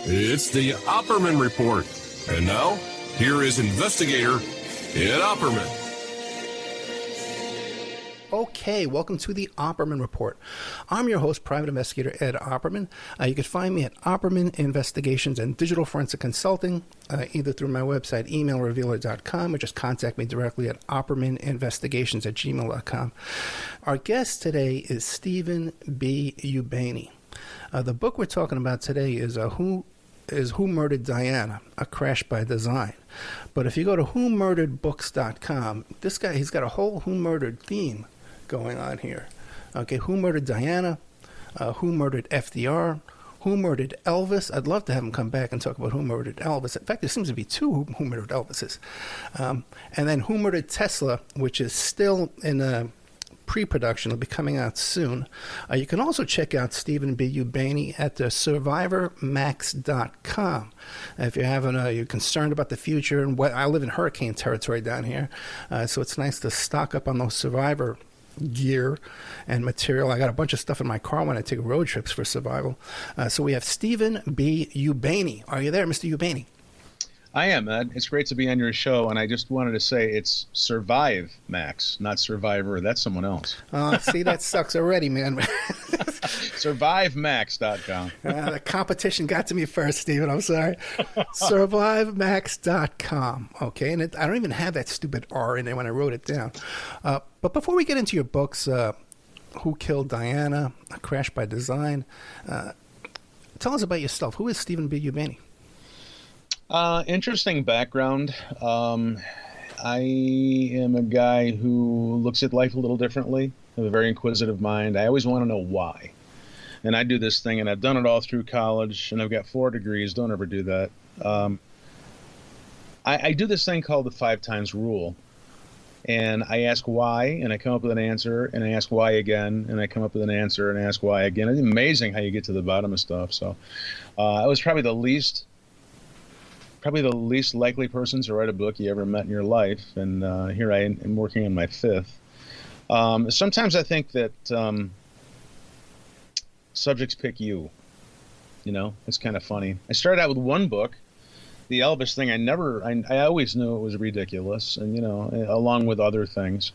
It's the Opperman Report. And now, here is investigator Ed Opperman. Okay, welcome to the Opperman Report. I'm your host, Private Investigator Ed Opperman. You can find me at Opperman Investigations and Digital Forensic Consulting, either through my website, emailrevealer.com, or just contact me directly at oppermaninvestigations@gmail.com. Our guest today is Stephen B. Ubany. The book we're talking about today is Who Murdered Diana? A Crash by Design. But if you go to whomurderedbooks.com, this guy, he's got a whole Who Murdered theme going on here. Okay, Who Murdered Diana? Who Murdered FDR? Who Murdered Elvis? I'd love to have him come back and talk about Who Murdered Elvis. In fact, there seems to be two Who Murdered Elvises. And then Who Murdered Tesla, which is still in pre-production. It'll be coming out soon. You can also check out Stephen B. Ubany at survivormax.com. If you're concerned about the future, and I live in hurricane territory down here, so it's nice to stock up on those survivor gear and material. I got a bunch of stuff in my car when I take road trips for survival. So we have Stephen B. Ubany. Are you there, Mr. Ubany? I am, Ed. It's great to be on your show, and I just wanted to say it's Survive Max, not Survivor. That's someone else. See, that sucks already, man. SurviveMax.com. The competition got to me first, Stephen. I'm sorry. SurviveMax.com. Okay, and I don't even have that stupid R in there when I wrote it down. But before we get into your books, Who Killed Diana? A Crash by Design, tell us about yourself. Who is Stephen B. Ubany? Interesting background. I am a guy who looks at life a little differently. I have a very inquisitive mind. I always want to know why. And I do this thing, and I've done it all through college, and I've got 4 degrees. Don't ever do that. I do this thing called the 5 times rule. And I ask why, and I come up with an answer, and I ask why again, and I come up with an answer, and I ask why again. It's amazing how you get to the bottom of stuff. So I was probably the least likely person to write a book you ever met in your life, and here I am working on my 5th. Sometimes I think that subjects pick you. You know, it's kind of funny. I started out with one book, the Elvis thing. I always knew it was ridiculous, and along with other things.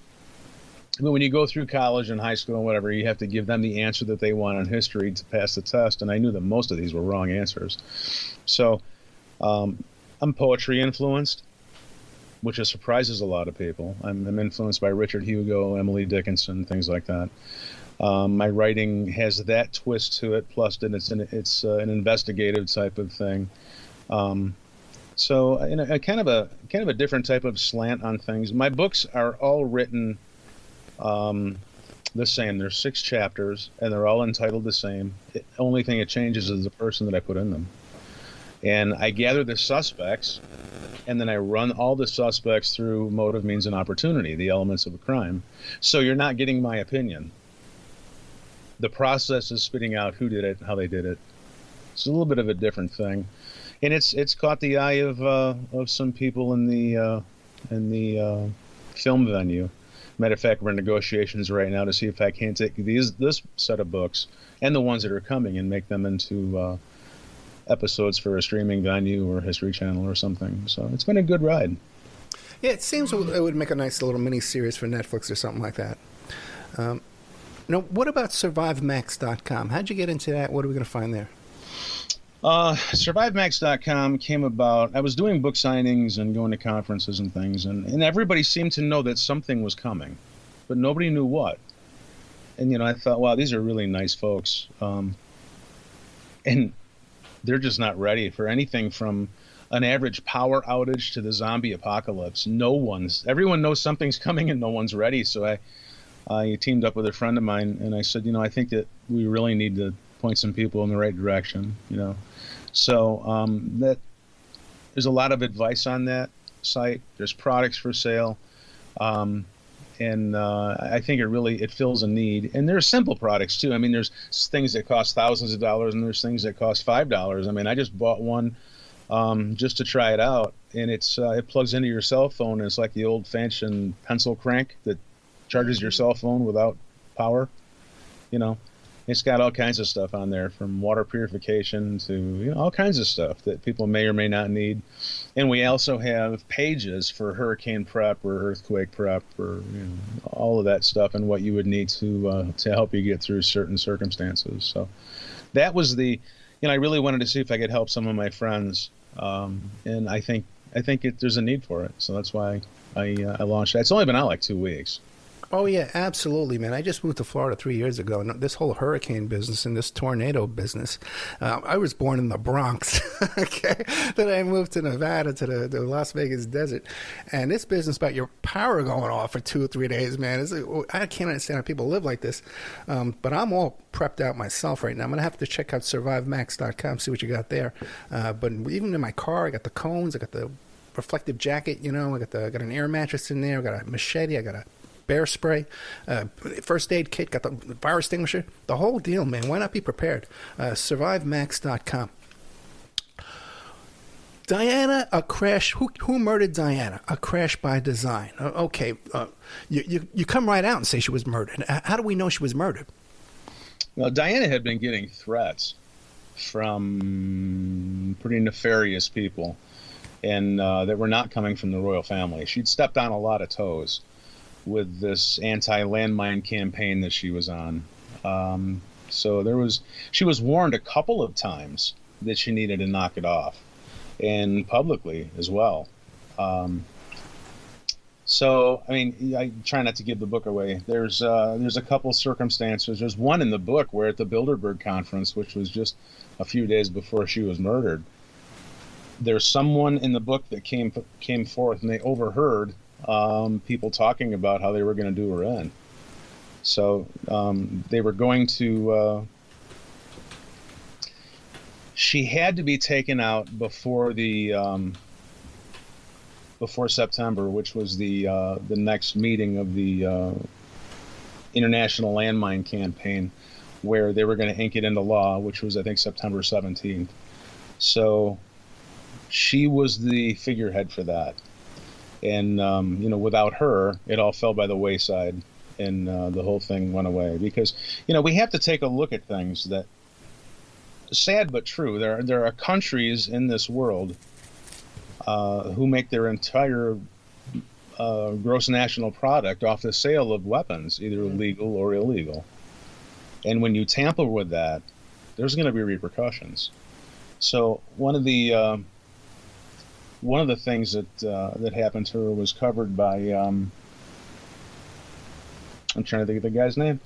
But when you go through college and high school and whatever, you have to give them the answer that they want on history to pass the test, and I knew that most of these were wrong answers. So I'm poetry influenced, which surprises a lot of people. I'm influenced by Richard Hugo, Emily Dickinson, things like that. My writing has that twist to it, plus it's an investigative type of thing. So kind of a different type of slant on things. My books are all written the same. There's 6 chapters, and they're all entitled the same. The only thing that changes is the person that I put in them. And I gather the suspects, and then I run all the suspects through motive, means, and opportunity, the elements of a crime. So you're not getting my opinion. The process is spitting out who did it, how they did it. It's a little bit of a different thing, and it's caught the eye of some people in the film venue. Matter of fact, we're in negotiations right now to see if I can't take this set of books and the ones that are coming and make them into episodes for a streaming venue or History Channel or something. So it's been a good ride. Yeah, it seems it would make a nice little mini-series for Netflix or something like that. What about SurviveMax.com? How'd you get into that? What are we going to find there? SurviveMax.com came about. I was doing book signings and going to conferences and things, and everybody seemed to know that something was coming, but nobody knew what. And, I thought, wow, these are really nice folks. And they're just not ready for anything from an average power outage to the zombie apocalypse. Everyone knows something's coming and no one's ready. So I teamed up with a friend of mine, and I said, I think that we really need to point some people in the right direction, So that there's a lot of advice on that site. There's products for sale. And I think it fills a need. And there's simple products too. I mean, there's things that cost thousands of dollars, and there's things that cost $5. I mean, I just bought one just to try it out, and it plugs into your cell phone, and it's like the old-fashioned pencil crank that charges your cell phone without power, It's got all kinds of stuff on there, from water purification to all kinds of stuff that people may or may not need. And we also have pages for hurricane prep or earthquake prep, or all of that stuff, and what you would need to help you get through certain circumstances. So that was I really wanted to see if I could help some of my friends, and I think there's a need for it. So that's why I launched that. It's only been out like 2 weeks. Oh, yeah, absolutely, man. I just moved to Florida 3 years ago, and this whole hurricane business and this tornado business, I was born in the Bronx, okay? Then I moved to Nevada, to the Las Vegas desert, and this business about your power going off for 2 or 3 days, man, I can't understand how people live like this, but I'm all prepped out myself right now. I'm going to have to check out survivemax.com, see what you got there, but even in my car, I got the cones, I got the reflective jacket, I got an air mattress in there, I got a machete, I got a bear spray, first aid kit, got the fire extinguisher, the whole deal, man. Why not be prepared? Survivemax.com. Diana, a crash. Who murdered Diana? A crash by design. Okay, you come right out and say she was murdered. How do we know she was murdered? Well, Diana had been getting threats from pretty nefarious people, and that were not coming from the royal family. She'd stepped on a lot of toes with this anti-landmine campaign that she was on. So she was warned a couple of times that she needed to knock it off, and publicly as well. So, I try not to give the book away. There's a couple circumstances. There's one in the book where at the Bilderberg conference, which was just a few days before she was murdered, there's someone in the book that came forth, and they overheard people talking about how they were going to do her in. So they were going to. She had to be taken out before before September, which was the next meeting of the International Landmine Campaign, where they were going to ink it into law, which was, I think, September 17th. So she was the figurehead for that. And, without her, it all fell by the wayside, and the whole thing went away. Because, we have to take a look at things that, sad but true, there are countries in this world who make their entire gross national product off the sale of weapons, either legal or illegal. And when you tamper with that, there's going to be repercussions. So one of the things that happened to her was covered by I'm trying to think of the guy's name.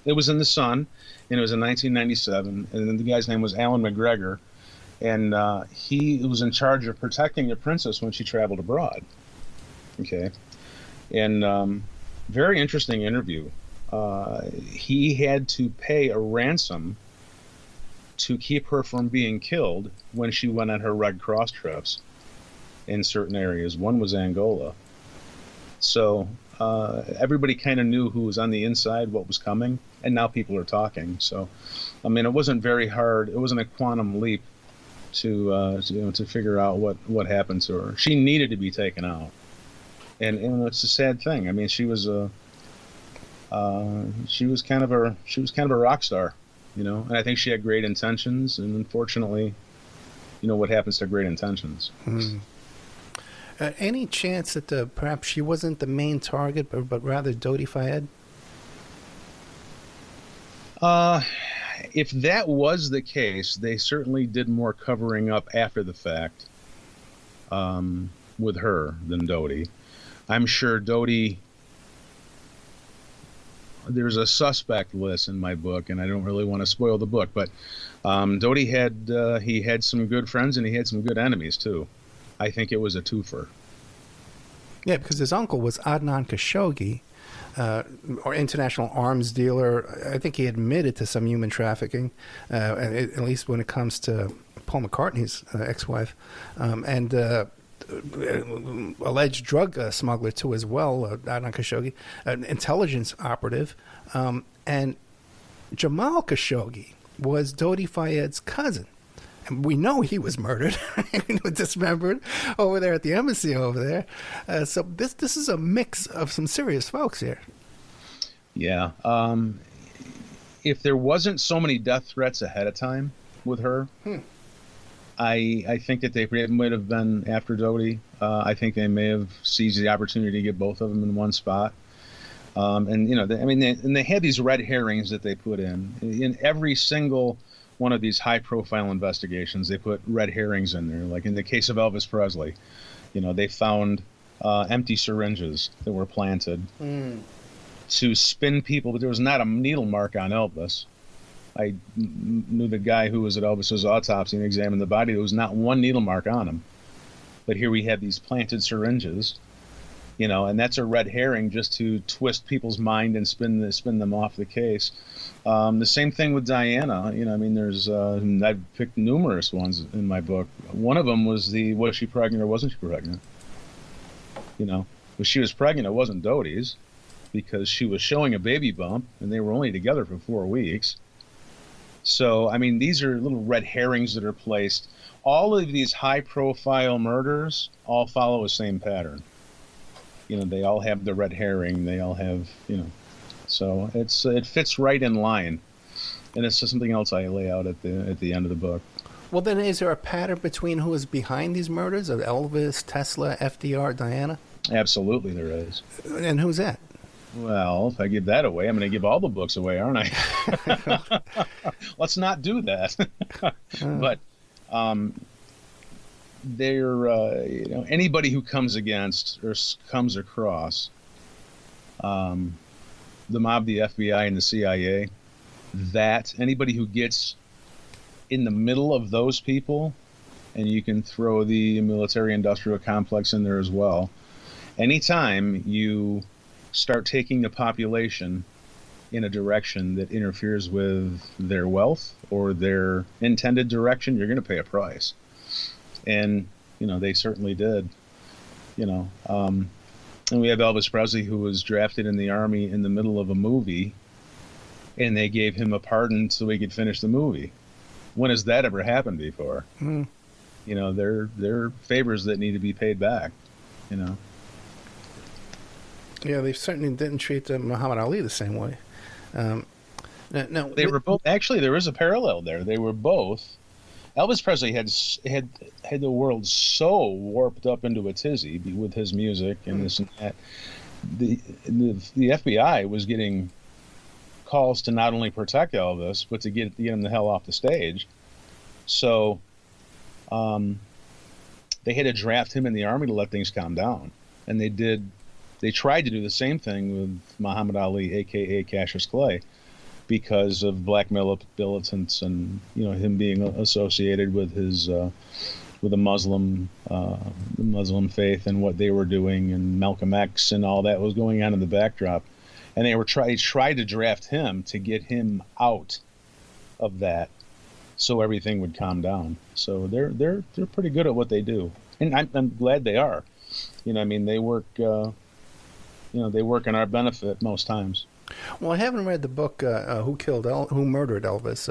It was in the Sun, and it was in 1997, and then the guy's name was Alan McGregor, and he was in charge of protecting the princess when she traveled abroad. Okay, and very interesting interview. He had to pay a ransom to keep her from being killed when she went on her Red Cross trips in certain areas. One was Angola. So everybody kind of knew who was on the inside, what was coming, and now people are talking. So, it wasn't very hard. It wasn't a quantum leap to figure out what happened to her. She needed to be taken out, and it's a sad thing. She was kind of a rock star, and I think she had great intentions, and unfortunately, what happens to great intentions. Any chance that perhaps she wasn't the main target, but rather Dodi Fayed? If that was the case, they certainly did more covering up after the fact with her than Dodi. I'm sure Dodi. There's a suspect list in my book, and I don't really want to spoil the book, but Dodi had some good friends and he had some good enemies too. I think it was a twofer. Yeah, because his uncle was Adnan Khashoggi, or international arms dealer. I think he admitted to some human trafficking, at least when it comes to Paul McCartney's ex-wife, and alleged drug smuggler too as well, Adnan Khashoggi, an intelligence operative, and Jamal Khashoggi was Dodi Fayed's cousin. And we know he was murdered, dismembered over there at the embassy over there. So this is a mix of some serious folks here. Yeah. if there wasn't so many death threats ahead of time with her, I think that they might have been after Dodie. I think they may have seized the opportunity to get both of them in one spot. And they had these red herrings that they put in every single one of these high-profile investigations. They put red herrings in there. Like in the case of Elvis Presley, they found empty syringes that were planted to spin people, but there was not a needle mark on Elvis. I knew the guy who was at Elvis's autopsy and examined the body. There was not one needle mark on him. But here we have these planted syringes, and that's a red herring just to twist people's mind and spin them off the case. The same thing with Diana. There's I've picked numerous ones in my book. One of them was was she pregnant or wasn't she pregnant? When she was pregnant, it wasn't Dodie's, because she was showing a baby bump, and they were only together for 4 weeks. So, these are little red herrings that are placed. All of these high-profile murders all follow the same pattern. They all have the red herring. They all have, so it fits right in line. And it's just something else I lay out at the end of the book. Well, then, is there a pattern between who is behind these murders of Elvis, Tesla, FDR, Diana? Absolutely, there is. And who's that? Well, if I give that away, I'm going to give all the books away, aren't I? Let's not do that. But they're anybody who comes against or comes across the mob, the FBI, and the CIA, that anybody who gets in the middle of those people, and you can throw the military-industrial complex in there as well. Anytime you start taking the population in a direction that interferes with their wealth or their intended direction, you're going to pay a price. And, they certainly did. And we have Elvis Presley, who was drafted in the Army in the middle of a movie, and they gave him a pardon so he could finish the movie. When has that ever happened before? They're favors that need to be paid back, Yeah, they certainly didn't treat Muhammad Ali the same way. They were both. Actually, there is a parallel there. They were both. Elvis Presley had the world so warped up into a tizzy with his music and this and that. The FBI was getting calls to not only protect Elvis, but to get him the hell off the stage. So they had to draft him in the Army to let things calm down. And they did. They tried to do the same thing with Muhammad Ali, a.k.a. Cassius Clay, because of black militants and him being associated with his with the Muslim faith and what they were doing, and Malcolm X and all that was going on in the backdrop, and they tried to draft him to get him out of that, so everything would calm down. So they're pretty good at what they do, and I'm glad they are. They work. They work in our benefit most times. Well, I haven't read the book Who Murdered Elvis.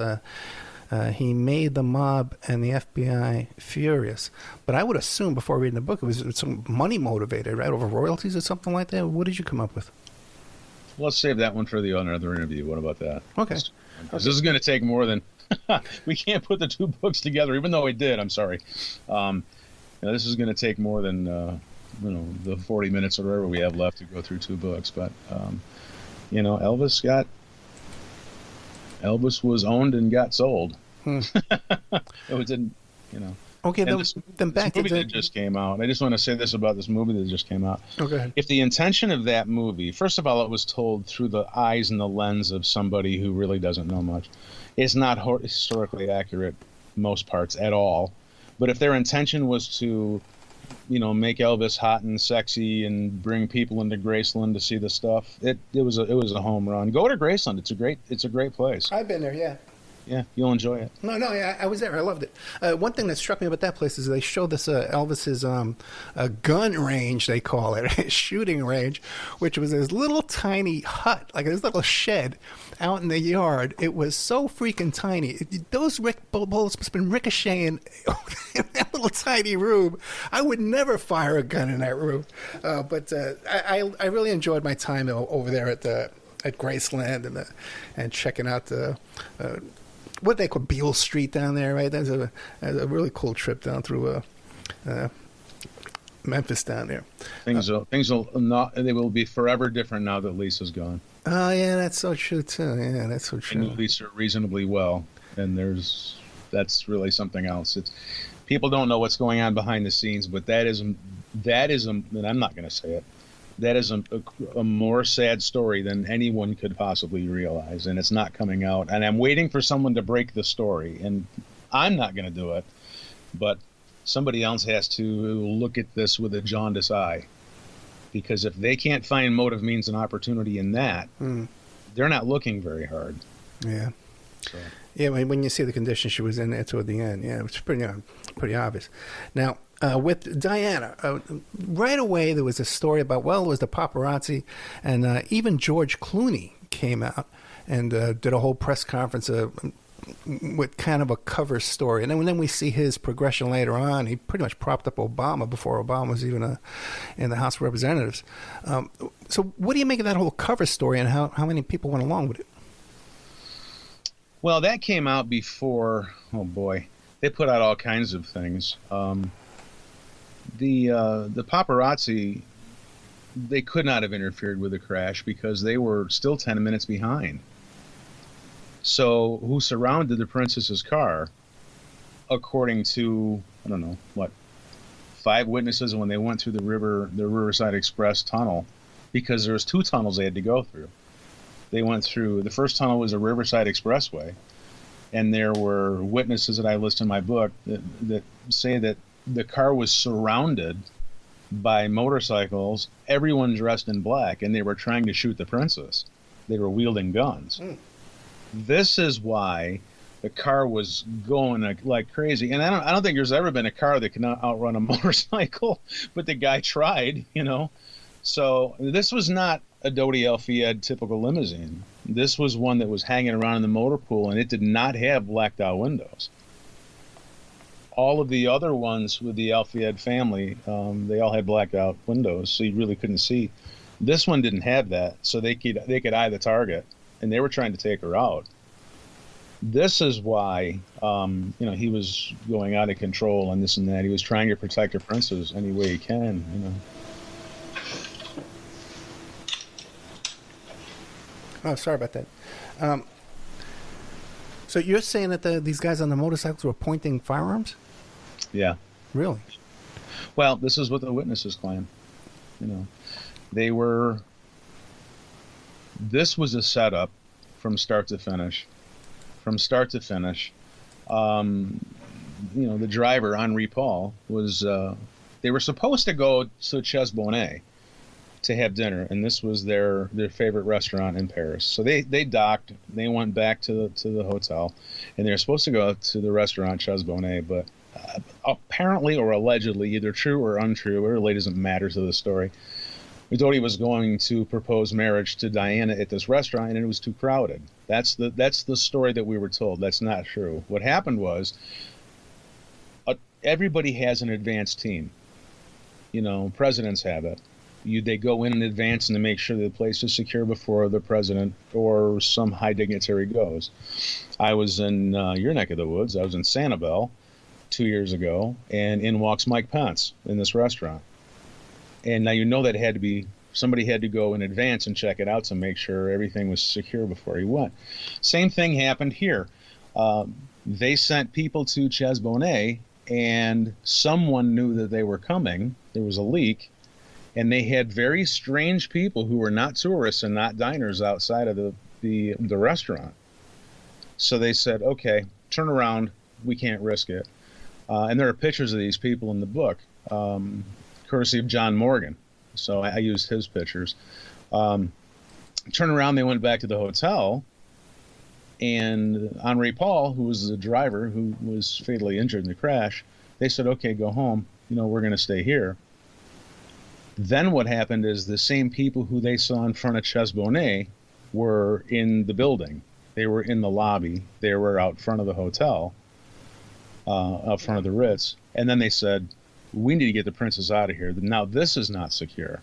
He made the mob and the FBI furious. But I would assume before reading the book it was some money motivated, right? Over royalties or something like that. What did you come up with? Let's save that one for another interview. What about that? Okay. This is going to take more than... we can't put the two books together, even though we did. I'm sorry. This is going to take more than... the 40 minutes or whatever we have left to go through two books. But, Elvis was owned and got sold. It didn't, Okay, then back to the movie that just came out. I just want to say this about this movie that just came out. Okay. If the intention of that movie, first of all, it was told through the eyes and the lens of somebody who really doesn't know much. It's not historically accurate most parts at all. But if their intention was to make Elvis hot and sexy and bring people into Graceland to see the stuff, it was a home run. Go to Graceland. It's a great place. I've been there, yeah. Yeah, you'll enjoy it. No, yeah, I was there. I loved it. One thing that struck me about that place is they show this Elvis's gun range, they call it, shooting range, which was this little tiny hut, like this little shed out in the yard. It was so freaking tiny. Those bullets must have been ricocheting in that little tiny room. I would never fire a gun in that room. But I really enjoyed my time over there at at Graceland and checking out the what they call Beale Street down there, right? That's a really cool trip down through Memphis down there. Things will not. They will be forever different now that Lisa's gone. Oh yeah, that's so true too. Yeah, that's so I knew true. Lisa reasonably well, and that's really something else. It's people don't know what's going on behind the scenes, but that is and I'm not going to say it. That is a more sad story than anyone could possibly realize, and it's not coming out. And I'm waiting for someone to break the story, and I'm not going to do it, but somebody else has to look at this with a jaundiced eye, because if they can't find motive, means, and opportunity in that, they're not looking very hard. Yeah. So. Yeah, when you see the condition she was in there toward the end, yeah, it's pretty obvious. Now, with Diana, right away there was a story about, well, it was the paparazzi, and even George Clooney came out and did a whole press conference with kind of a cover story. And then we see his progression later on. He pretty much propped up Obama before Obama was even in the House of Representatives. So what do you make of that whole cover story, and how many people went along with it? Well, that came out before, oh boy, they put out all kinds of things. The paparazzi, they could not have interfered with the crash because they were still 10 minutes behind. So who surrounded the princess's car, according to, I don't know, what, 5 witnesses when they went through the Riverside Express tunnel, because there was 2 tunnels they had to go through. They went through, the first tunnel was a Riverside Expressway, and there were witnesses that I list in my book that say that the car was surrounded by motorcycles, everyone dressed in black, and they were trying to shoot the princess. They were wielding guns. This is why the car was going like crazy. And I don't think there's ever been a car that can outrun a motorcycle, but the guy tried, you know. So this was not a Dodi El-Fayed typical limousine. This was one that was hanging around in the motor pool, and it did not have blacked out windows. All of the other ones with the El-Fayed family, they all had blacked out windows, so you really couldn't see. This one didn't have that, so they could eye the target, and they were trying to take her out. This is why, he was going out of control and this and that. He was trying to protect the princess any way he can, you know. Oh, sorry about that. So you're saying that these guys on the motorcycles were pointing firearms? Yeah. Really? Well, this is what the witnesses claim. You know, this was a setup from start to finish. From start to finish. The driver, Henri Paul, was, they were supposed to go to Ches Bonnet to have dinner, and this was their favorite restaurant in Paris. So they docked, they went back to the hotel, and they were supposed to go to the restaurant Ches Bonnet, but apparently or allegedly, either true or untrue, it really doesn't matter to the story, Dodi was going to propose marriage to Diana at this restaurant, and it was too crowded. That's the story that we were told. That's not true. What happened was, everybody has an advance team. You know, presidents have it. They go in advance and to make sure the place is secure before the president or some high dignitary goes. I was in your neck of the woods. I was in Sanibel 2 years ago, and in walks Mike Pence in this restaurant. And now that somebody had to go in advance and check it out to make sure everything was secure before he went. Same thing happened here. They sent people to Ches Bonnet, and someone knew that they were coming. There was a leak. And they had very strange people who were not tourists and not diners outside of the restaurant. So they said, okay, turn around. We can't risk it. And there are pictures of these people in the book, courtesy of John Morgan. So I used his pictures. Turn around, they went back to the hotel. And Henri Paul, who was the driver who was fatally injured in the crash, they said, okay, go home. We're going to stay here. Then what happened is the same people who they saw in front of Ches Bonnet were in the building. They were in the lobby. They were out front of the hotel, out front of the Ritz. And then they said, we need to get the princess out of here. Now this is not secure.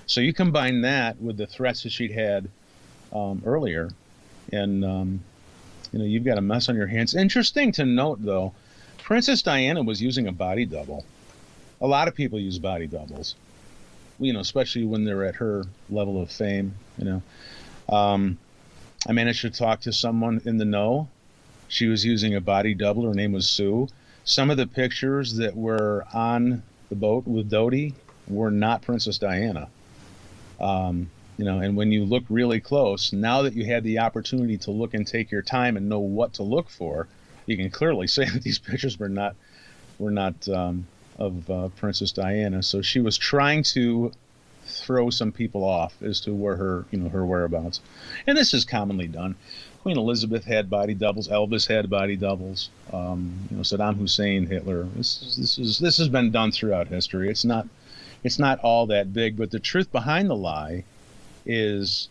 So you combine that with the threats that she'd had earlier, and you've got a mess on your hands. Interesting to note, though, Princess Diana was using a body double. A lot of people use body doubles, especially when they're at her level of fame. I managed to talk to someone in the know. She was using a body double. Her name was Sue. Some of the pictures that were on the boat with Dodi were not Princess Diana. And when you look really close, now that you had the opportunity to look and take your time and know what to look for, you can clearly say that these pictures were not of Princess Diana. So she was trying to throw some people off as to where her whereabouts. And this is commonly done. Queen Elizabeth had body doubles. Elvis had body doubles. Saddam Hussein, Hitler. This has been done throughout history. It's not all that big, but the truth behind the lie is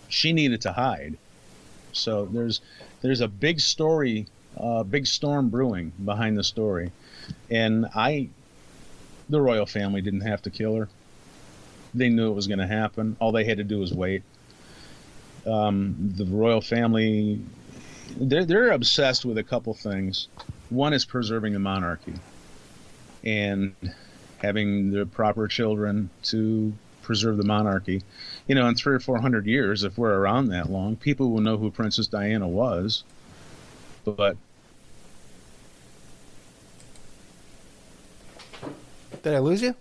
she needed to hide. So there's a big story, big storm brewing behind the story, and the royal family didn't have to kill her. They knew it was going to happen. All they had to do was wait. The royal family, they're obsessed with a couple things. One is preserving the monarchy and having the proper children to preserve the monarchy. In 300 or 400 years, if we're around that long, people will know who Princess Diana was. But did I lose you?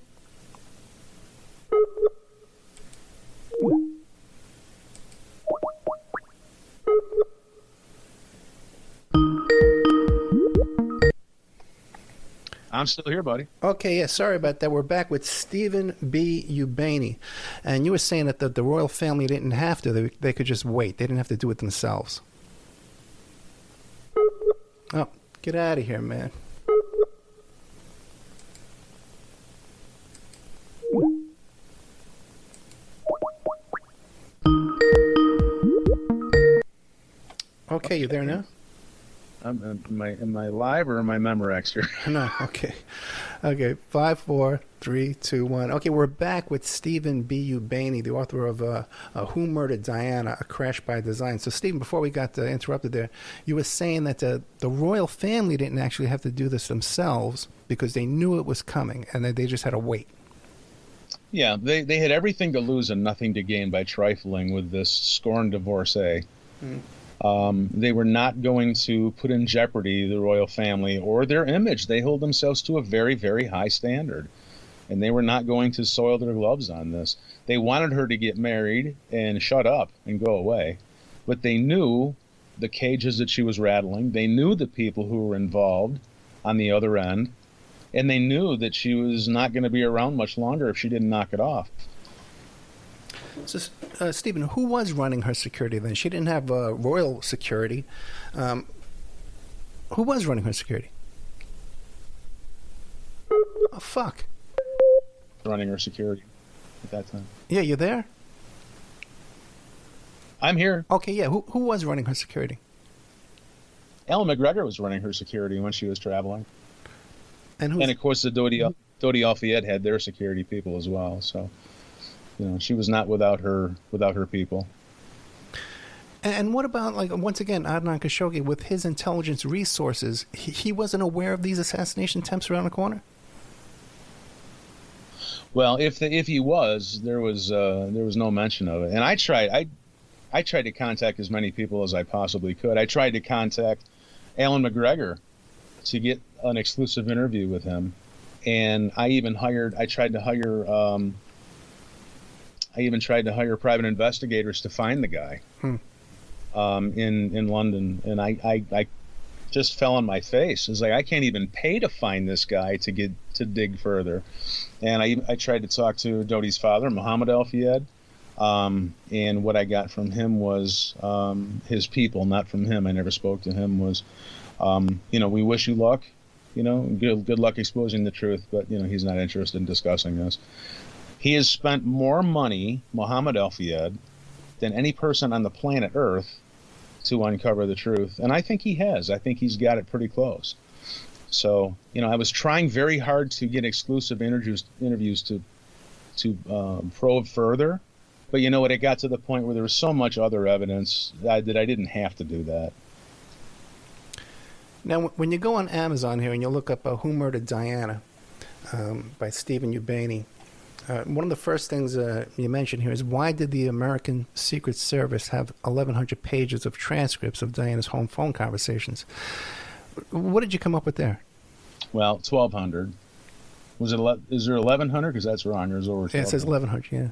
I'm still here, buddy. Okay, yeah, sorry about that. We're back with Stephen B. Ubaney. And you were saying that the royal family didn't have to. They could just wait. They didn't have to do it themselves. Oh, get out of here, man. Okay, you there now? Am I live or am I Memorex here? No, okay. Okay, 5, 4, 3, 2, 1. Okay, we're back with Stephen B. Ubaney, the author of Who Murdered Diana, A Crash by Design. So, Stephen, before we got interrupted there, you were saying that the royal family didn't actually have to do this themselves because they knew it was coming, and they just had to wait. Yeah, they had everything to lose and nothing to gain by trifling with this scorned divorcee. They were not going to put in jeopardy the royal family or their image. They hold themselves to a very, very high standard, and they were not going to soil their gloves on this. They wanted her to get married and shut up and go away, but they knew the cages that she was rattling. They knew the people who were involved on the other end, and they knew that she was not going to be around much longer if she didn't knock it off. So, Stephen, who was running her security then? She didn't have royal security. Who was running her security? Oh, fuck. Running her security at that time. Yeah, you there? I'm here. Okay, yeah. Who was running her security? Ellen McGregor was running her security when she was traveling. And of course, the Dodi Al-Fayed had their security people as well. So, she was not without her people. And what about, once again, Adnan Khashoggi, with his intelligence resources, he wasn't aware of these assassination attempts around the corner? Well, if he was, there was no mention of it. And I tried to contact as many people as I possibly could. I tried to contact Alan McGregor to get an exclusive interview with him, and I even tried to hire private investigators to find the guy in London, and I just fell on my face. It's like, I can't even pay to find this guy to dig further. And I tried to talk to Dodi's father, Mohammed Al-Fayed, and what I got from him was his people, not from him. I never spoke to him. Was we wish you luck, good luck exposing the truth, but he's not interested in discussing this. He has spent more money, Mohammed Al-Fayed, than any person on the planet Earth to uncover the truth. And I think he has. I think he's got it pretty close. So, I was trying very hard to get exclusive interviews to probe further, But you know what? It got to the point where there was so much other evidence that I didn't have to do that. Now, when you go on Amazon here and you look up Who Murdered Diana by Stephen Ubani, one of the first things you mention here is, why did the American Secret Service have 1,100 pages of transcripts of Diana's home phone conversations? What did you come up with there? Well, 1,200. Is there 1,100? Because that's wrong. There's over 1,200. Yeah, it says 1,100, yeah.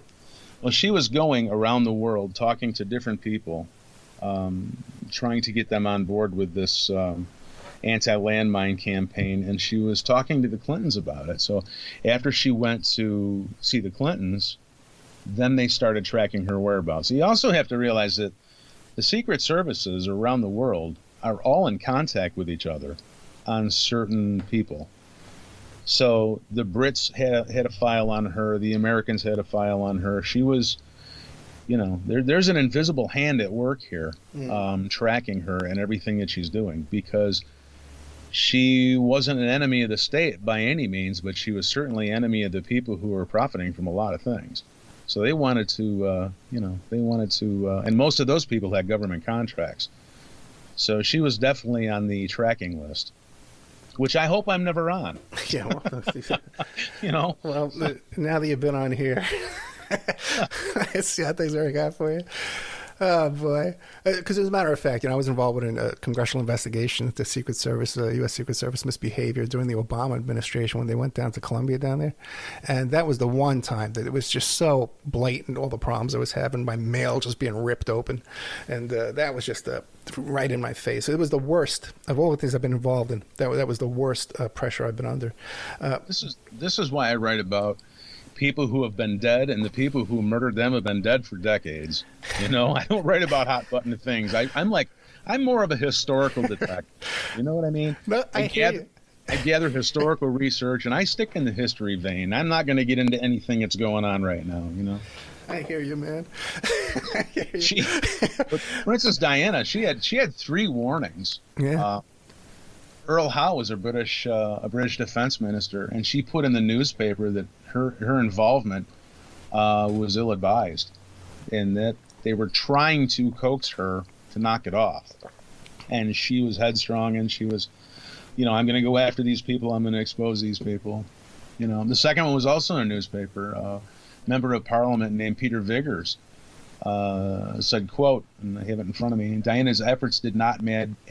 Well, she was going around the world talking to different people, trying to get them on board with this anti-landmine campaign, and she was talking to the Clintons about it. So after she went to see the Clintons, then they started tracking her whereabouts. So you also have to realize that the secret services around the world are all in contact with each other on certain people. So the Brits had a file on her. The Americans had a file on her. She was, there's an invisible hand at work here, tracking her and everything that she's doing, because she wasn't an enemy of the state by any means, but she was certainly an enemy of the people who were profiting from a lot of things. So they wanted to, and most of those people had government contracts. So she was definitely on the tracking list, which I hope I'm never on. Yeah, well, Well, now that you've been on here, see how things are got for you. Oh, boy. Because as a matter of fact, I was involved in a congressional investigation into Secret Service, U.S. Secret Service misbehavior during the Obama administration when they went down to Colombia down there. And that was the one time that it was just so blatant, all the problems I was having, my mail just being ripped open. And that was just right in my face. It was the worst of all the things I've been involved in. That was the worst pressure I've been under. This is why I write about people who have been dead, and the people who murdered them have been dead for decades. I don't write about hot button things. I'm more of a historical detective. You know what I mean? No, I gather historical research, and I stick in the history vein. I'm not going to get into anything that's going on right now. I hear you, man. I hear you. Princess Diana, she had 3 warnings. Yeah. Earl Howe was a British defense minister, and she put in the newspaper that her involvement was ill-advised, and that they were trying to coax her to knock it off. And she was headstrong, and she was, I'm going to go after these people. I'm going to expose these people. The second one was also in a newspaper. A member of Parliament named Peter Viggers said, quote, and I have it in front of me, Diana's efforts did not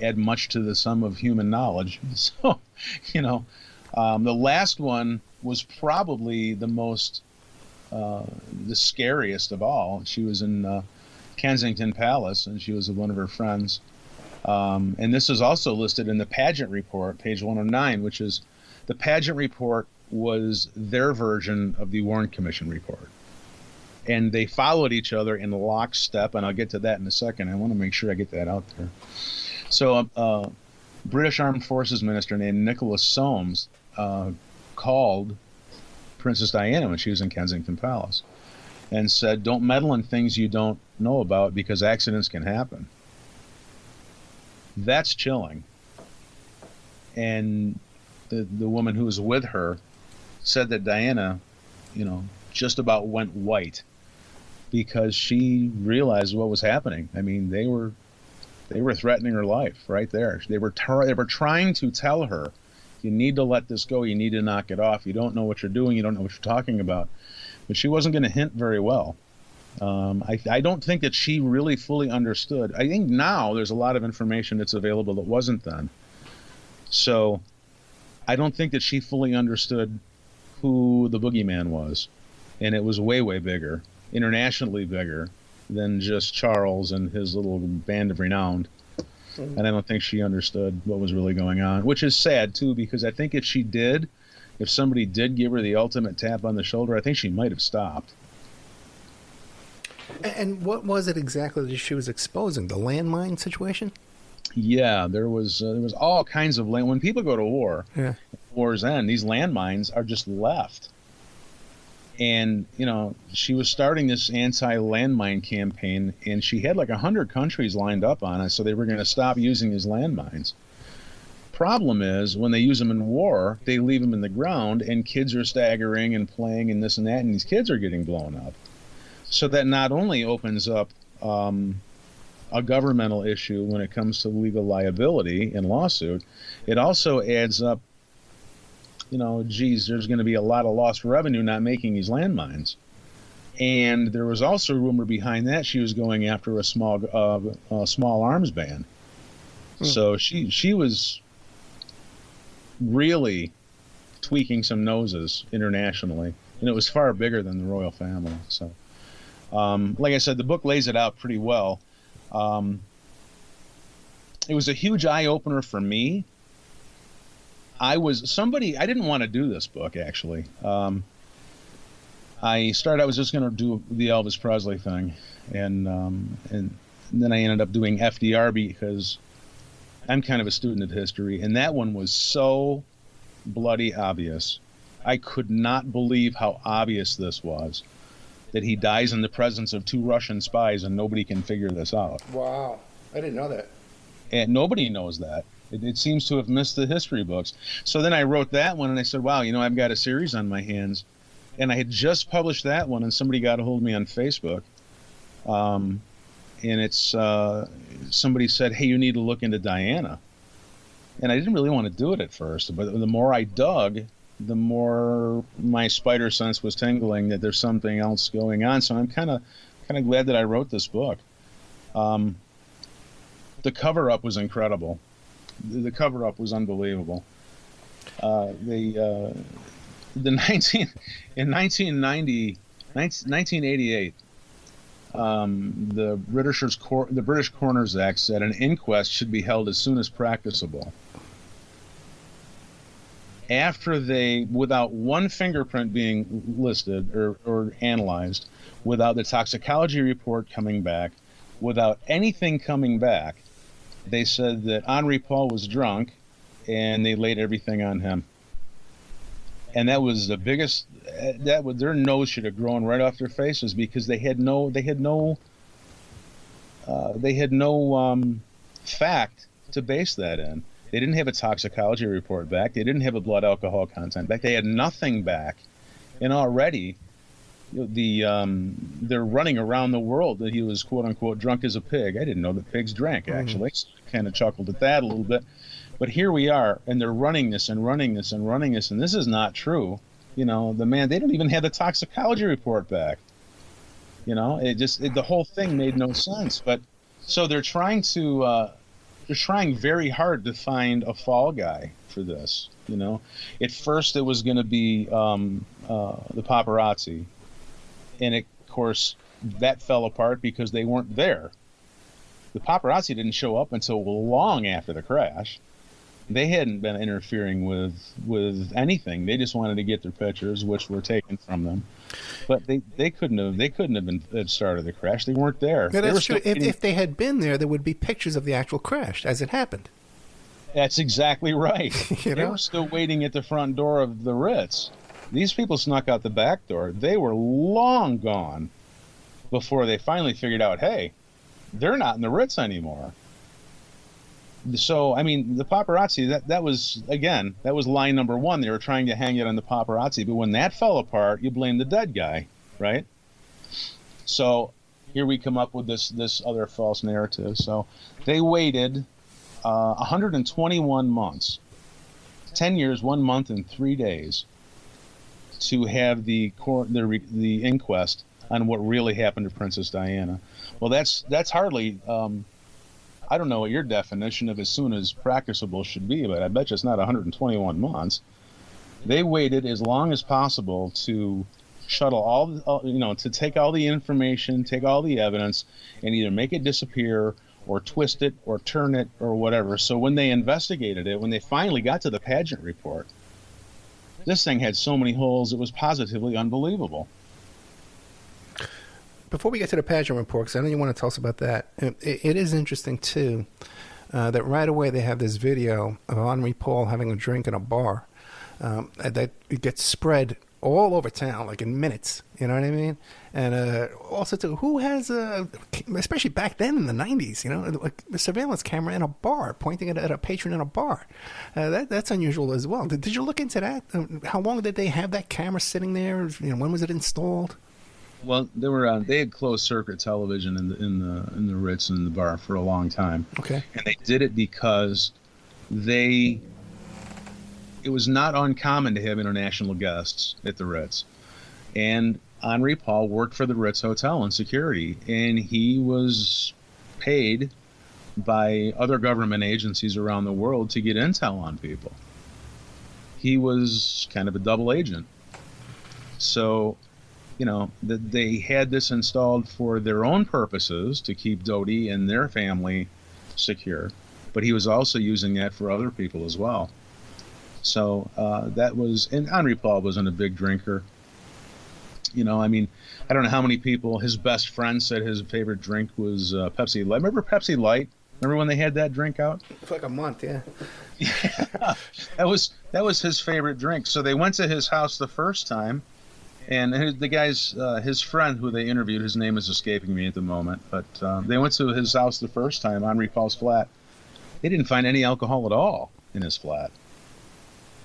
add much to the sum of human knowledge. So, the last one was probably the scariest of all. She was in Kensington Palace, and she was with one of her friends. And this is also listed in the Pageant Report, page 109, which is, the Pageant Report was their version of the Warren Commission report. And they followed each other in lockstep, and I'll get to that in a second. I want to make sure I get that out there. So British Armed Forces minister named Nicholas Soames called Princess Diana when she was in Kensington Palace and said, don't meddle in things you don't know about, because accidents can happen. That's chilling. And the woman who was with her said that Diana, just about went white, because she realized what was happening. I mean, they were threatening her life right there. They were trying to tell her, you need to let this go. You need to knock it off. You don't know what you're doing. You don't know what you're talking about. But she wasn't going to hint very well. I don't think that she really fully understood. I think now there's a lot of information that's available that wasn't then. So I don't think that she fully understood who the boogeyman was. And it was way, way bigger, internationally bigger than just Charles and his little band of renowned. And I don't think she understood what was really going on, which is sad, too, because I think if somebody did give her the ultimate tap on the shoulder, I think she might have stopped. And what was it exactly that she was exposing? The landmine situation? Yeah, there was all kinds of land. When people go to war, yeah. War's end, these landmines are just left. And, she was starting this anti-landmine campaign, and she had like 100 countries lined up on it, so they were going to stop using these landmines. Problem is, when they use them in war, they leave them in the ground, and kids are staggering and playing and this and that, and these kids are getting blown up. So that not only opens up a governmental issue when it comes to legal liability and lawsuit, it also adds up, geez, there's going to be a lot of lost revenue not making these landmines. And there was also rumor behind that she was going after a small arms ban. So she was really tweaking some noses internationally, and it was far bigger than the royal family. So, like I said, the book lays it out pretty well. It was a huge eye-opener for me. I didn't want to do this book, actually. I was just going to do the Elvis Presley thing, and then I ended up doing FDR because I'm kind of a student of history, and that one was so bloody obvious. I could not believe how obvious this was, that he dies in the presence of 2 Russian spies and nobody can figure this out. Wow. I didn't know that. And nobody knows that. It seems to have missed the history books. So then I wrote that one, and I said, wow, I've got a series on my hands. And I had just published that one, and somebody got a hold of me on Facebook. And it's somebody said, hey, you need to look into Diana. And I didn't really want to do it at first, but the more I dug, the more my spider sense was tingling that there's something else going on. So I'm kind of glad that I wrote this book. The cover-up was incredible. The cover-up was unbelievable. In 1988, the British Coroners Act said an inquest should be held as soon as practicable. After without one fingerprint being listed or analyzed, without the toxicology report coming back, without anything coming back, they said that Henri Paul was drunk, and they laid everything on him. And that was the biggest. Their nose should have grown right off their faces, because they had no fact to base that in. They didn't have a toxicology report back. They didn't have a blood alcohol content back. They had nothing back, and already, they're running around the world that he was quote unquote drunk as a pig. I didn't know that pigs drank, actually. So I kind of chuckled at that a little bit. But here we are, and they're running this, and this is not true. They don't even have the toxicology report back. The whole thing made no sense. But so they're trying very hard to find a fall guy for this. At first it was going to be the paparazzi, and of course that fell apart because they weren't there. The paparazzi didn't show up until long after the crash. They hadn't been interfering with anything. They just wanted to get their pictures, which were taken from them. But they couldn't have been started the crash. They weren't there. Yeah, that's true. If they had been there, there would be pictures of the actual crash as it happened. That's exactly right. They were still waiting at the front door of the Ritz. These people snuck out the back door. They were long gone before they finally figured out, hey, they're not in the Ritz anymore. So, the paparazzi, that was line number one. They were trying to hang it on the paparazzi. But when that fell apart, you blame the dead guy, right? So here we come up with this other false narrative. So they waited 121 months, 10 years, 1 month, and 3 days to have the inquest on what really happened to Princess Diana. Well, that's hardly... I don't know what your definition of as soon as practicable should be, but I bet you it's not 121 months. They waited as long as possible to shuttle to take all the information, take all the evidence, and either make it disappear or twist it or turn it or whatever. So when they investigated it, when they finally got to the pageant report, this thing had so many holes, it was positively unbelievable. Before we get to the pageant report, because I know you want to tell us about that, it is interesting, too, that right away they have this video of Henri Paul having a drink in a bar that gets spread all over town, like in minutes, you know what I mean? And also, too, who has, especially back then in the 90s, like the surveillance camera in a bar, pointing at a patron in a bar? That's unusual as well. Did you look into that? How long did they have that camera sitting there? When was it installed? Well, they had closed circuit television in the Ritz and the bar for a long time, Okay. and they did it because it was not uncommon to have international guests at the Ritz, and Henri Paul worked for the Ritz Hotel in security, and he was paid by other government agencies around the world to get intel on people. He was kind of a double agent. So, they had this installed for their own purposes to keep Dodi and their family secure, but he was also using that for other people as well. So and Henri Paul wasn't a big drinker. I don't know how many people, his best friend said his favorite drink was Pepsi Light. Remember Pepsi Light? Remember when they had that drink out? For like a month, yeah. Yeah, that was his favorite drink. So they went to his house the first time, and the guy's his friend who they interviewed, his name is escaping me at the moment, but they went to his house the first time, Henri Paul's flat. They didn't find any alcohol at all in his flat.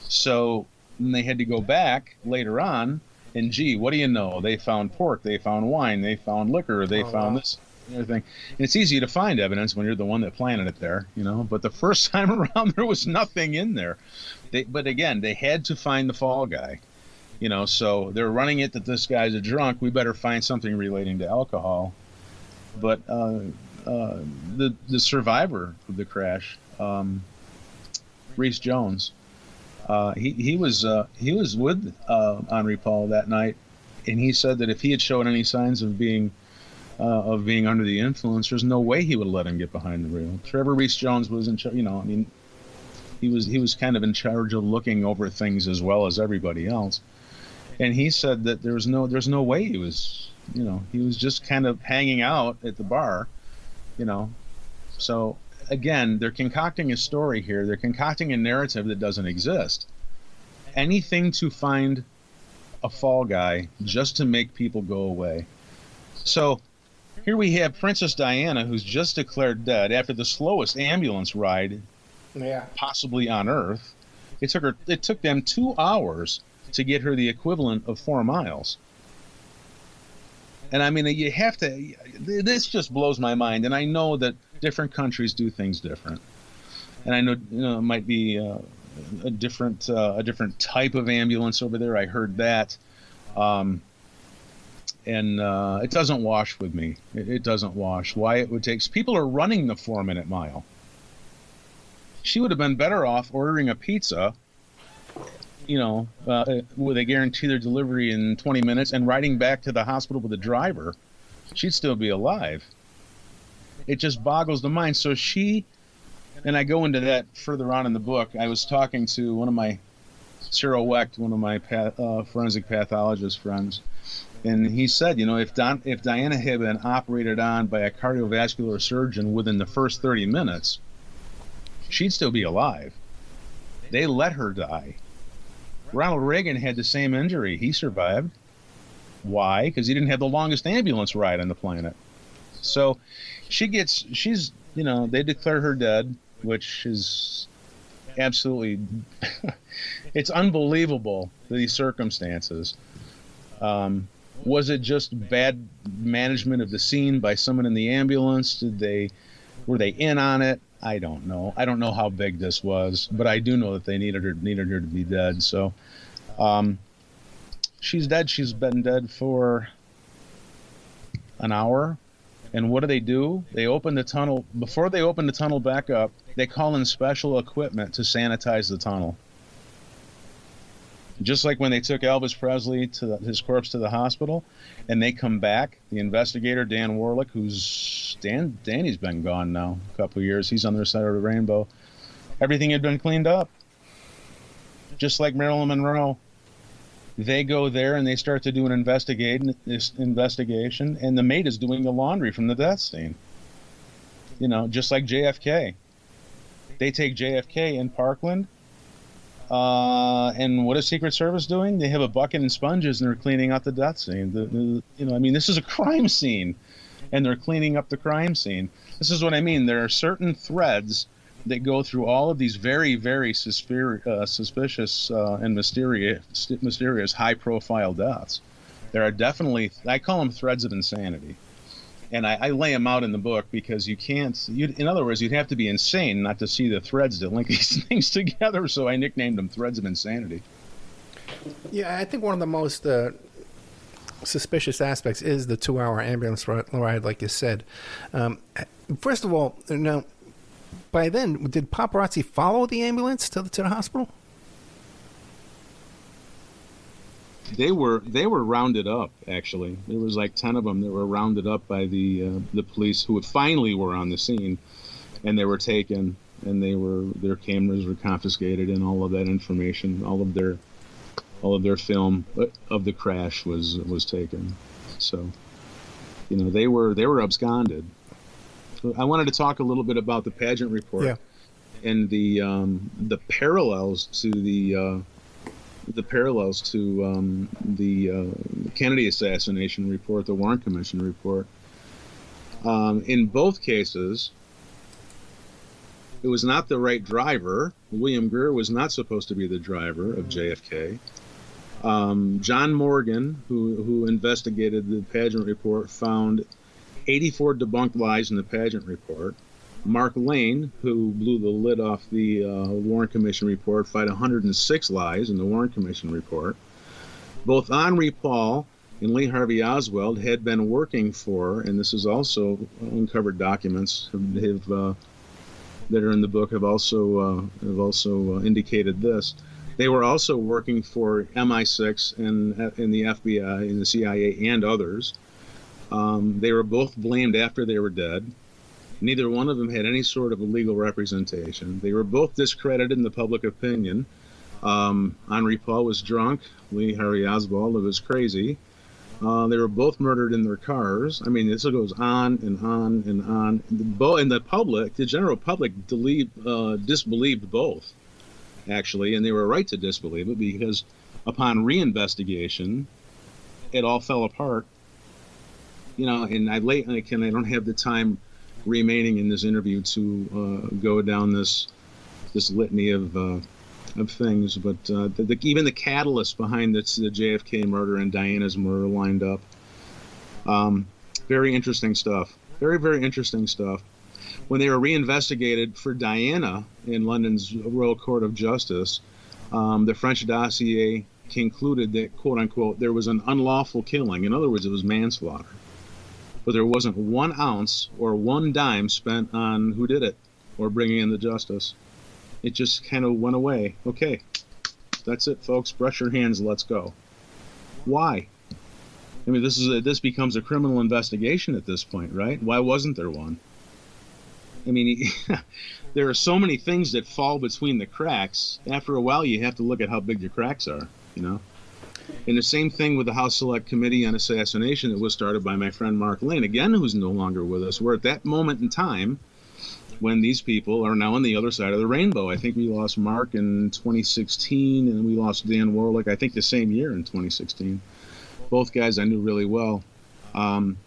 So then they had to go back later on, and gee, what do you know? They found pork, they found wine, they found liquor, they found this and everything. And it's easy to find evidence when you're the one that planted it there, but the first time around there was nothing in there. But again, they had to find the fall guy, so they're running it that this guy's a drunk, we better find something relating to alcohol. But the survivor of the crash, Reese Jones, he was with Henri Paul that night, and he said that if he had shown any signs of being under the influence, there's no way he would let him get behind the wheel. Trevor Reese Jones was in charge. He was kind of in charge of looking over things as well as everybody else, and he said that there's no way he was he was just kind of hanging out at the bar, so. Again, they're concocting a story here. They're concocting a narrative that doesn't exist. Anything to find a fall guy just to make people go away. So here we have Princess Diana, who's just declared dead after the slowest ambulance ride possibly on Earth. It took them 2 hours to get her the equivalent of 4 miles. And you have to, this just blows my mind. And I know that different countries do things different. And I know, it might be a different type of ambulance over there. I heard that. And it doesn't wash with me. It doesn't wash. Why it would take, people are running the 4-minute mile. She would have been better off ordering a pizza, where they guarantee their delivery in 20 minutes and riding back to the hospital with a driver. She'd still be alive. It just boggles the mind. So and I go into that further on in the book. I was talking to one of my, Cyril Wecht, one of my forensic pathologist friends, and he said, if Diana had been operated on by a cardiovascular surgeon within the first 30 minutes, she'd still be alive. They let her die. Ronald Reagan had the same injury. He survived. Why? Because he didn't have the longest ambulance ride on the planet. So they declare her dead, which is absolutely, it's unbelievable, these circumstances. Was it just bad management of the scene by someone in the ambulance? Were they in on it? I don't know. I don't know how big this was, but I do know that they needed her to be dead. So, she's dead. She's been dead for an hour. And what do? They open the tunnel. Before they open the tunnel back up, they call in special equipment to sanitize the tunnel. Just like when they took Elvis Presley his corpse to the hospital, and they come back, the investigator, Dan Warlick, Danny's been gone now a couple of years. He's on their side of the rainbow. Everything had been cleaned up. Just like Marilyn Monroe. They go there and they start to do an investigation, and the maid is doing the laundry from the death scene. Just like JFK. They take JFK in Parkland, and what is Secret Service doing? They have a bucket and sponges and they're cleaning out the death scene. This is a crime scene, and they're cleaning up the crime scene. This is what I mean. There are certain threads that go through all of these very, very suspicious and mysterious high-profile deaths. There are definitely, I call them threads of insanity. And I lay them out in the book because you can't, in other words, you'd have to be insane not to see the threads that link these things together. So I nicknamed them threads of insanity. Yeah, I think one of the most suspicious aspects is the 2-hour ambulance ride, like you said. First of all, now, by then, did paparazzi follow the ambulance to the hospital? They were rounded up. Actually, there was like 10 of them that were rounded up by the police, who finally were on the scene, and they were taken, and their cameras were confiscated, and all of that information, all of their film of the crash was taken. So, they were absconded. I wanted to talk a little bit about the pageant report. Yeah. And the parallels to the Kennedy assassination report, the Warren Commission report. In both cases, it was not the right driver. William Greer was not supposed to be the driver of JFK. John Morgan, who investigated the pageant report, found 84 debunked lies in the pageant report. Mark Lane, who blew the lid off the Warren Commission report, found 106 lies in the Warren Commission report. Both Henri Paul and Lee Harvey Oswald had been working for, and this is also uncovered documents that are in the book have also indicated this. They were also working for MI6 and the FBI and the CIA and others. They were both blamed after they were dead. Neither one of them had any sort of legal representation. They were both discredited in the public opinion. Henri Paul was drunk. Lee Harvey Oswald was crazy. They were both murdered in their cars. I mean, this goes on and on and on. And the public, the general public, disbelieved both, actually, and they were right to disbelieve it because upon reinvestigation, it all fell apart. And I don't have the time remaining in this interview to go down this litany of things, but even the catalyst behind the JFK murder and Diana's murder lined up. Very interesting stuff. Very, very interesting stuff. When they were reinvestigated for Diana in London's Royal Court of Justice, the French dossier concluded that, quote unquote, there was an unlawful killing. In other words, it was manslaughter. But there wasn't 1 ounce or 1 dime spent on who did it or bringing in the justice. It just kind of went away. Okay, that's it, folks. Brush your hands. Let's go. Why? I mean, this becomes a criminal investigation at this point, right? Why wasn't there one? I mean, there are so many things that fall between the cracks. After a while, you have to look at how big the cracks are, And the same thing with the House Select Committee on Assassination that was started by my friend Mark Lane, again, who's no longer with us. We're at that moment in time when these people are now on the other side of the rainbow. I think we lost Mark in 2016, and we lost Dan Warlick, I think, the same year in 2016. Both guys I knew really well. And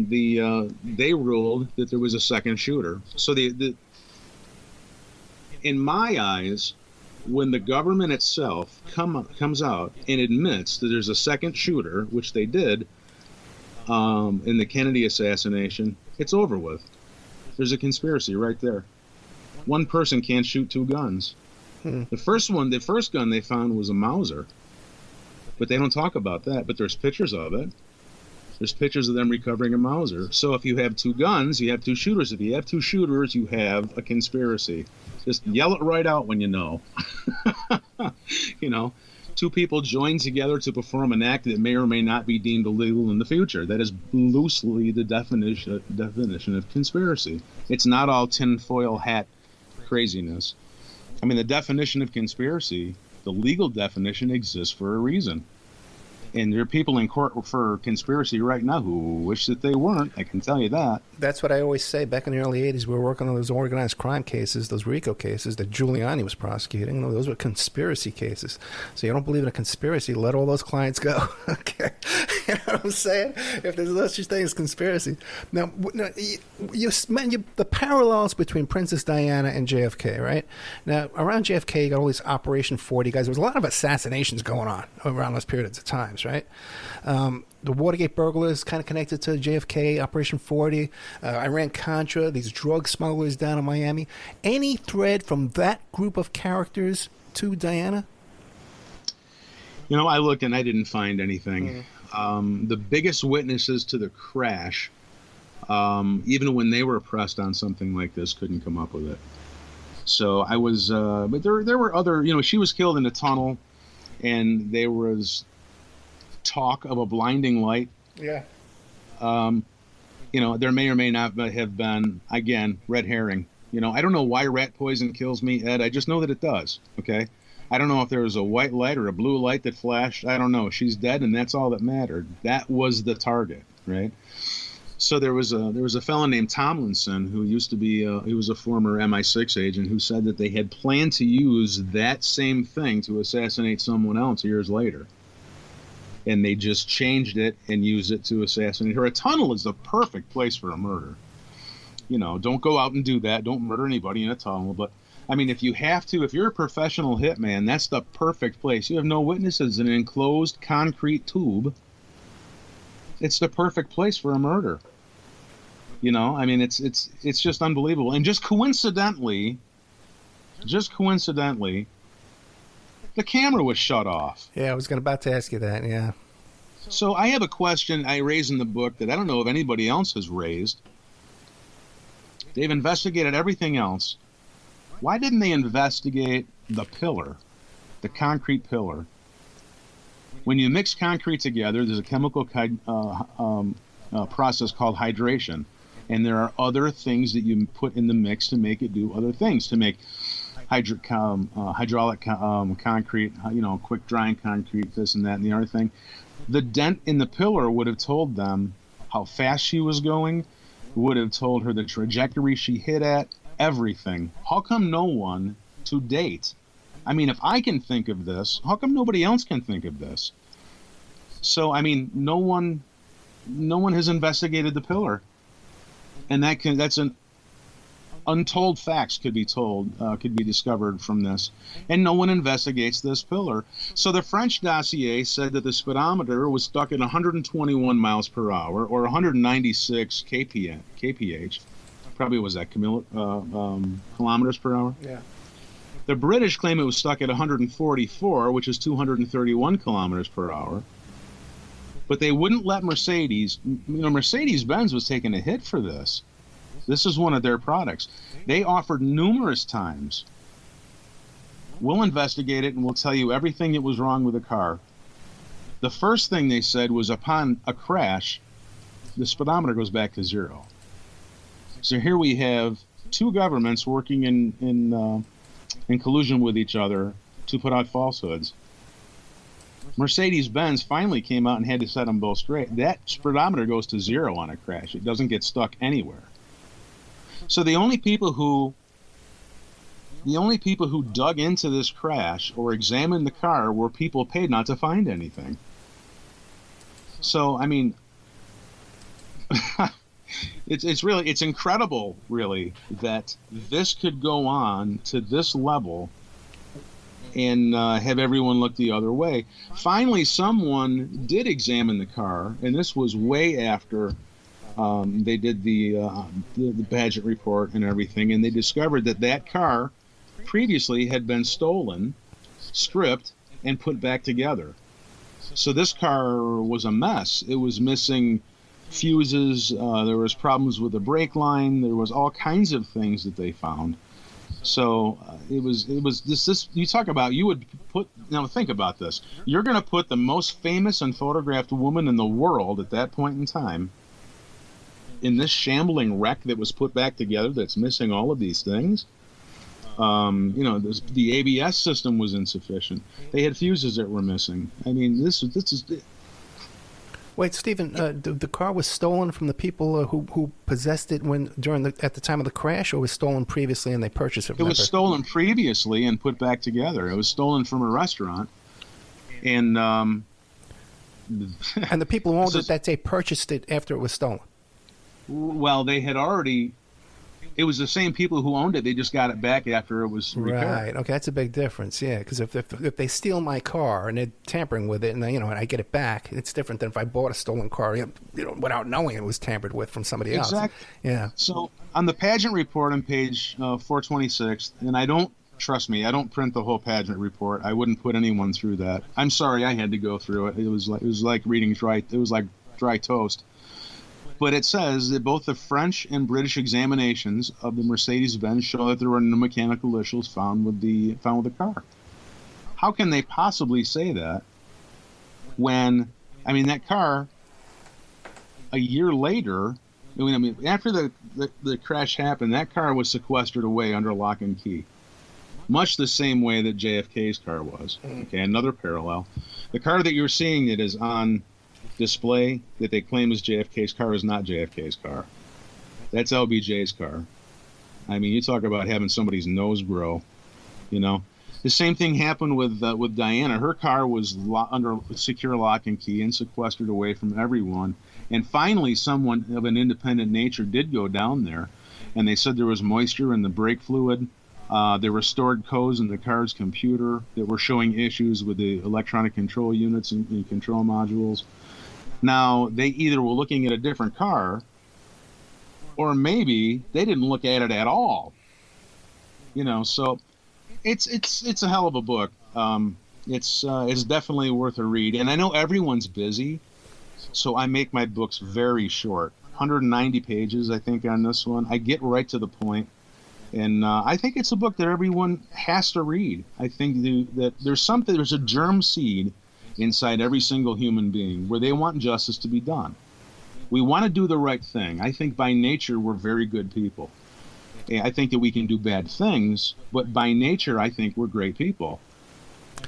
they ruled that there was a second shooter. So in my eyes, when the government itself comes out and admits that there's a second shooter, which they did in the Kennedy assassination, it's over with. There's a conspiracy right there. One person can't shoot 2 guns. The first gun they found was a Mauser, but they don't talk about that. But there's pictures of it. There's pictures of them recovering a Mauser. So if you have 2 guns, you have 2 shooters. If you have 2 shooters, you have a conspiracy. Just yell it right out when you know. 2 people join together to perform an act that may or may not be deemed illegal in the future. That is loosely the definition of conspiracy. It's not all tinfoil hat craziness. I mean, the definition of conspiracy, the legal definition, exists for a reason. And there are people in court for conspiracy right now who wish that they weren't. I can tell you that. That's what I always say. Back in the early 80s, we were working on those organized crime cases, those RICO cases that Giuliani was prosecuting. Those were conspiracy cases. So you don't believe in a conspiracy, let all those clients go. Okay. what I'm saying? If there's no such thing as conspiracy. Now, the parallels between Princess Diana and JFK, right? Now, around JFK, you got all these Operation 40 guys. There was a lot of assassinations going on around those periods of times, right? The Watergate burglars kind of connected to JFK, Operation 40, Iran-Contra, these drug smugglers down in Miami. Any thread from that group of characters to Diana? I looked and I didn't find anything. The biggest witnesses to the crash, even when they were pressed on something like this, couldn't come up with it. So I was, but there were other, she was killed in a tunnel, and there was talk of a blinding light. Yeah. There may or may not have been, again, red herring. I don't know why rat poison kills me, Ed. I just know that it does. Okay. I don't know if there was a white light or a blue light that flashed. I don't know. She's dead, and that's all that mattered. That was the target, right? So there was a fellow named Tomlinson who used to be he was a former MI6 agent who said that they had planned to use that same thing to assassinate someone else years later, and they just changed it and used it to assassinate her. A tunnel is the perfect place for a murder. Don't go out and do that. Don't murder anybody in a tunnel, but I mean, if you're a professional hitman, that's the perfect place. You have no witnesses in an enclosed concrete tube. It's the perfect place for a murder. I mean, it's just unbelievable. And just coincidentally, the camera was shut off. Yeah, I was about to ask you that, yeah. So I have a question I raise in the book that I don't know if anybody else has raised. They've investigated everything else. Why didn't they investigate the pillar, the concrete pillar? When you mix concrete together, there's a chemical process called hydration. And there are other things that you put in the mix to make it do other things, to make hydraulic concrete, quick drying concrete, this and that and the other thing. The dent in the pillar would have told them how fast she was going, would have told her the trajectory she hit at, everything. How come no one to date? I mean, if I can think of this, how come nobody else can think of this? So, I mean, no one has investigated the pillar, and that's an untold facts could be discovered from this, and no one investigates this pillar. So the French dossier said that the speedometer was stuck at 121 miles per hour or 196 kph. Probably was that kilometers per hour? Yeah. The British claim it was stuck at 144, which is 231 kilometers per hour. But they wouldn't let Mercedes. Mercedes-Benz was taking a hit for this. This is one of their products. They offered numerous times, we'll investigate it and we'll tell you everything that was wrong with the car. The first thing they said was upon a crash, the speedometer goes back to zero. So here we have two governments working in collusion with each other to put out falsehoods. Mercedes-Benz finally came out and had to set them both straight. That speedometer goes to zero on a crash. It doesn't get stuck anywhere. So the only people who dug into this crash or examined the car were people paid not to find anything. So, I mean, it's incredible, really, that this could go on to this level and have everyone look the other way. Finally, someone did examine the car, and this was way after they did the Bagehot report and everything, and they discovered that car previously had been stolen, stripped, and put back together. So this car was a mess. It was missing fuses. There was problems with the brake line. There was all kinds of things that they found. So it was this you talk about, you would put, now think about this. You're going to put the most famous and photographed woman in the world at that point in time in this shambling wreck that was put back together that's missing all of these things. The ABS system was insufficient. They had fuses that were missing. I mean, this is. Wait, Stephen, the car was stolen from the people who possessed it at the time of the crash, or was stolen previously and they purchased it? It was stolen previously and put back together. It was stolen from a restaurant, and And the people who owned This it is- that day purchased it after it was stolen. well, they had already. It was the same people who owned it. They just got it back after it was repaired. Right. Okay, that's a big difference. Yeah, because if they steal my car and they're tampering with it, and and I get it back, it's different than if I bought a stolen car, without knowing it was tampered with from somebody else. Exactly. Yeah. So on the pageant report on page 426, and I don't trust me, I don't print the whole pageant report. I wouldn't put anyone through that. I'm sorry, I had to go through it. It was like reading dry. It was like dry toast. But it says that both the French and British examinations of the Mercedes-Benz show that there were no mechanical issues found with the car. How can they possibly say that when, that car, a year later, after the crash happened, that car was sequestered away under lock and key, much the same way that JFK's car was. Okay, another parallel. The car that you're seeing that is on display that they claim is JFK's car is not JFK's car. That's LBJ's car. You talk about having somebody's nose grow. The same thing happened with Diana. Her car was under secure lock and key and sequestered away from everyone. And finally, someone of an independent nature did go down there, and they said there was moisture in the brake fluid. There were stored codes in the car's computer that were showing issues with the electronic control units and control modules. Now, they either were looking at a different car, or maybe they didn't look at it at all. So it's a hell of a book. It's definitely worth a read. And I know everyone's busy, so I make my books very short. 190 pages, I think, on this one. I get right to the point. And I think it's a book that everyone has to read. I think that there's a germ seed inside every single human being where they want justice to be done. We want to do the right thing. I think by nature we're very good people. I think that we can do bad things, but by nature I think we're great people.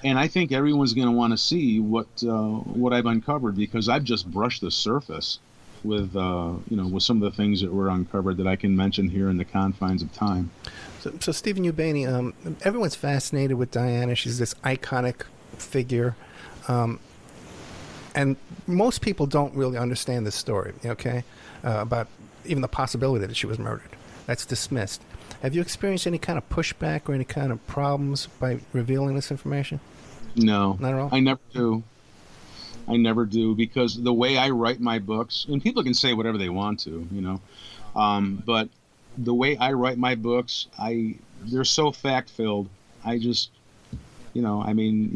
And I think everyone's going to want to see what I've uncovered, because I've just brushed the surface with some of the things that were uncovered that I can mention here in the confines of time. So Stephen Ubani, everyone's fascinated with Diana. She's this iconic figure. And most people don't really understand this story, about even the possibility that she was murdered. That's dismissed. Have you experienced any kind of pushback or any kind of problems by revealing this information? No. Not at all? I never do, because the way I write my books, and people can say whatever they want to, but the way I write my books, they're so fact-filled. I just... you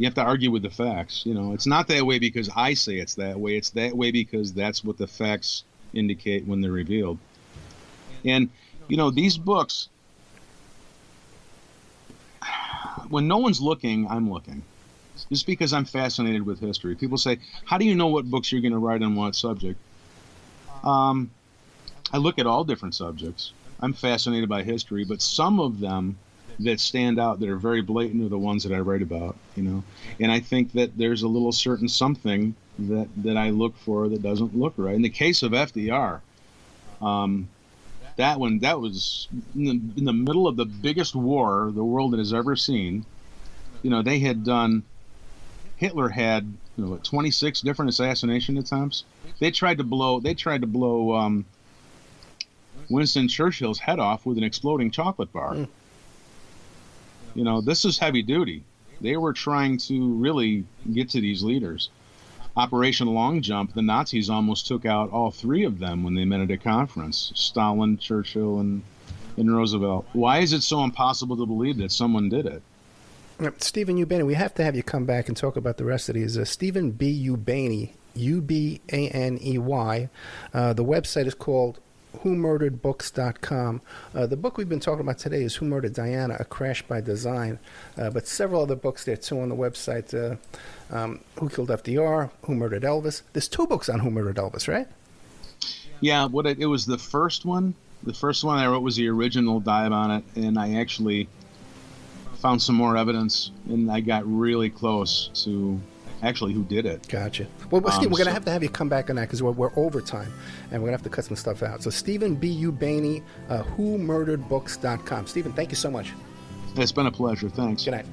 have to argue with the facts. It's not that way because I say it's that way. It's that way because that's what the facts indicate when they're revealed. And, these books, when no one's looking, I'm looking. Just because I'm fascinated with history. People say, how do you know what books you're going to write on what subject? I look at all different subjects. I'm fascinated by history, but some of them that stand out, that are very blatant, are the ones that I write about, And I think that there's a little certain something that I look for that doesn't look right. In the case of FDR, that was in the middle of the biggest war the world has ever seen. They had done, Hitler had 26 different assassination attempts. They tried to blow Winston Churchill's head off with an exploding chocolate bar. This is heavy duty. They were trying to really get to these leaders. Operation Long Jump, the Nazis almost took out all three of them when they met at a conference: Stalin, Churchill, and Roosevelt. Why is it so impossible to believe that someone did it? Stephen Ubani, we have to have you come back and talk about the rest of these. Stephen B. Ubani, Ubaney. The website is called WhoMurderedBooks.com. The book we've been talking about today is Who Murdered Diana, A Crash by Design. But several other books there too on the website. Who Killed FDR, Who Murdered Elvis. There's 2 books on Who Murdered Elvis, right? Yeah, it was the first one. The first one I wrote was the original dive on it, and I actually found some more evidence, and I got really close to actually who did it. Gotcha. Well, Steve, we're going to have you come back on that because we're over time, and we're going to have to cut some stuff out. So Stephen B. Ubani, WhoMurderedBooks.com. Stephen, thank you so much. It's been a pleasure. Thanks. Good night.